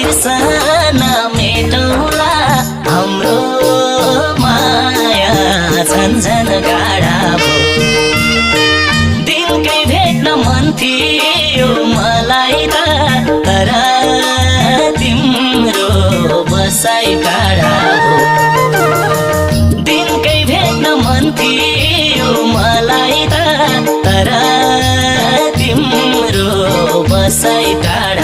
बिर्सन मेटौला हाम्रो माया झन्झन गाढा भयो। दिनकै भेट्न मन थियो मलाई त तर तिम्रो बसाइ टाढा भयो। दिनकै भेट्न मन थियो मलाई त तर तिम्रो बसाइ टाढा